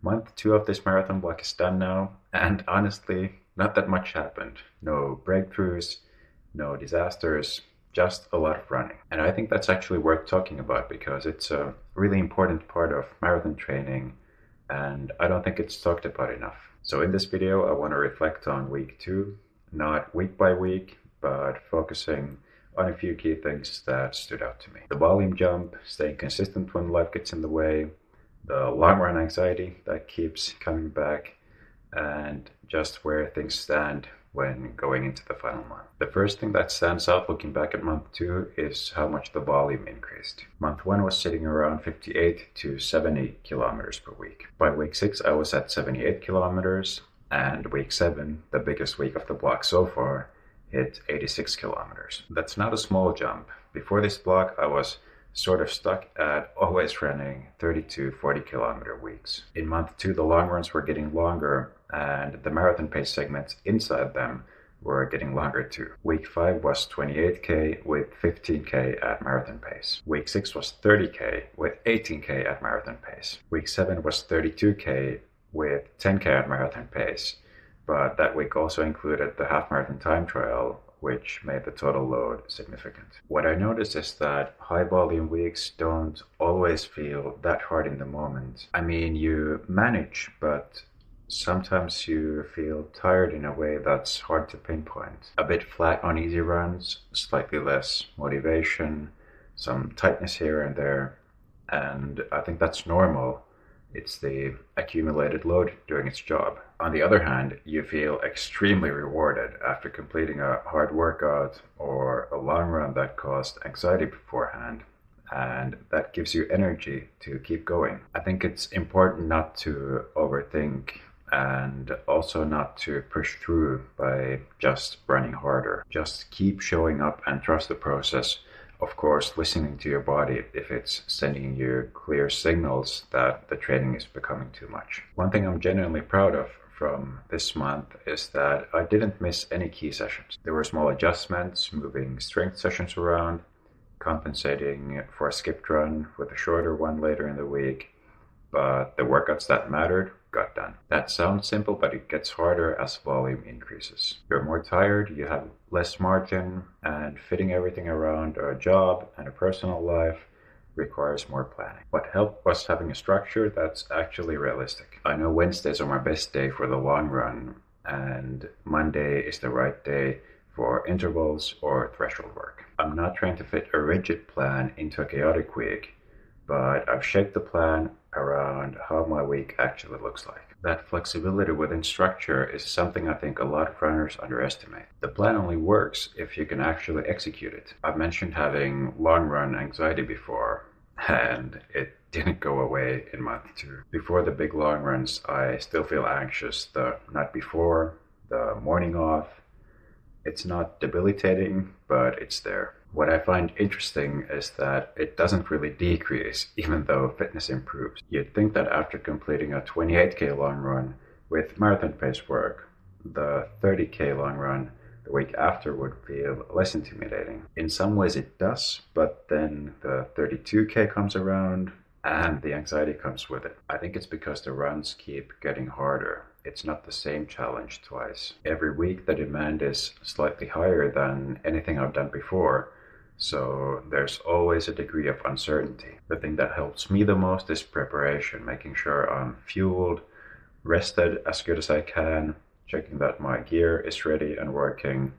Month two of this marathon block is done now, and honestly, not that much happened. No breakthroughs, no disasters, just a lot of running. And I think that's actually worth talking about because it's a really important part of marathon training, and I don't think it's talked about enough. So in this video, I want to reflect on week two, not week by week, but focusing on a few key things that stood out to me. The volume jump, staying consistent when life gets in the way, the long run anxiety that keeps coming back, and just where things stand when going into the final month. The first thing that stands out looking back at month two is how much the volume increased. Month one was sitting around 58 to 70 kilometers per week. By week six, I was at 78 kilometers, and week seven, the biggest week of the block so far, hit 86 kilometers. That's not a small jump. Before this block, I was sort of stuck at always running 30 to 40 kilometer weeks. In month two, the long runs were getting longer and the marathon pace segments inside them were getting longer too. Week 5 was 28k with 15k at marathon pace. Week 6 was 30k with 18k at marathon pace. Week 7 was 32k with 10k at marathon pace, but that week also included the half marathon time trial, which made the total load significant. What I noticed is that high volume weeks don't always feel that hard in the moment. I mean, you manage, but sometimes you feel tired in a way that's hard to pinpoint. A bit flat on easy runs, slightly less motivation, some tightness here and there, and I think that's normal. It's the accumulated load doing its job. On the other hand, you feel extremely rewarded after completing a hard workout or a long run that caused anxiety beforehand, and that gives you energy to keep going. I think it's important not to overthink and also not to push through by just running harder. Just keep showing up and trust the process. Of course, listening to your body if it's sending you clear signals that the training is becoming too much. One thing I'm genuinely proud of from this month is that I didn't miss any key sessions. There were small adjustments, moving strength sessions around, compensating for a skipped run with a shorter one later in the week, but the workouts that mattered got done. That sounds simple, but it gets harder as volume increases. You're more tired, you have less margin, and fitting everything around a job and a personal life requires more planning. What helped was having a structure that's actually realistic. I know Wednesdays are my best day for the long run, and Monday is the right day for intervals or threshold work. I'm not trying to fit a rigid plan into a chaotic week, but I've shaped the plan around how my week actually looks like. That flexibility within structure is something I think a lot of runners underestimate. The plan only works if you can actually execute it. I've mentioned having long run anxiety before, and it didn't go away in month two. Before the big long runs, I still feel anxious the night before, the morning off. It's not debilitating, but it's there. What I find interesting is that it doesn't really decrease even though fitness improves. You'd think that after completing a 28k long run with marathon pace work, the 30k long run the week after would feel less intimidating. In some ways it does, but then the 32k comes around and the anxiety comes with it. I think it's because the runs keep getting harder. It's not the same challenge twice. Every week the demand is slightly higher than anything I've done before, so there's always a degree of uncertainty. The thing that helps me the most is preparation, making sure I'm fueled, rested as good as I can, checking that my gear is ready and working,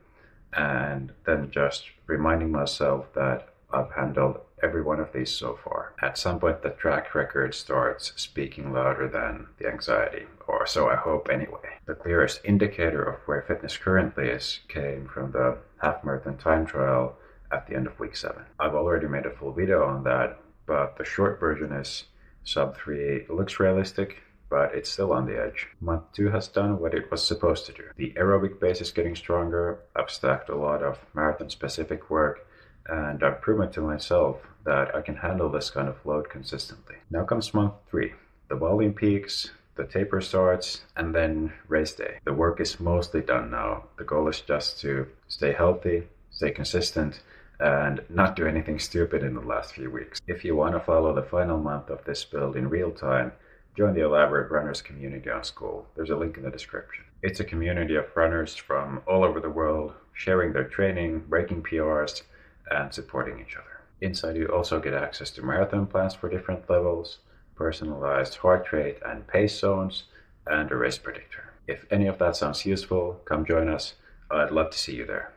and then just reminding myself that I've handled every one of these so far. At some point the track record starts speaking louder than the anxiety, or so I hope anyway. The clearest indicator of where fitness currently is came from the half marathon time trial at the end of week 7. I've already made a full video on that, but the short version is sub 3 looks realistic, but it's still on the edge. Month 2 has done what it was supposed to do. The aerobic base is getting stronger, I've stacked a lot of marathon specific work, and I've proven to myself that I can handle this kind of load consistently. Now comes month 3. The volume peaks, the taper starts, and then race day. The work is mostly done now. The goal is just to stay healthy, stay consistent, and not do anything stupid in the last few weeks. If you want to follow the final month of this build in real time, join the elaborate runners community on Skool. There's a link in the description. It's a community of runners from all over the world, sharing their training, breaking PRs, and supporting each other. Inside you also get access to marathon plans for different levels, personalized heart rate and pace zones, and a race predictor. If any of that sounds useful, come join us. I'd love to see you there.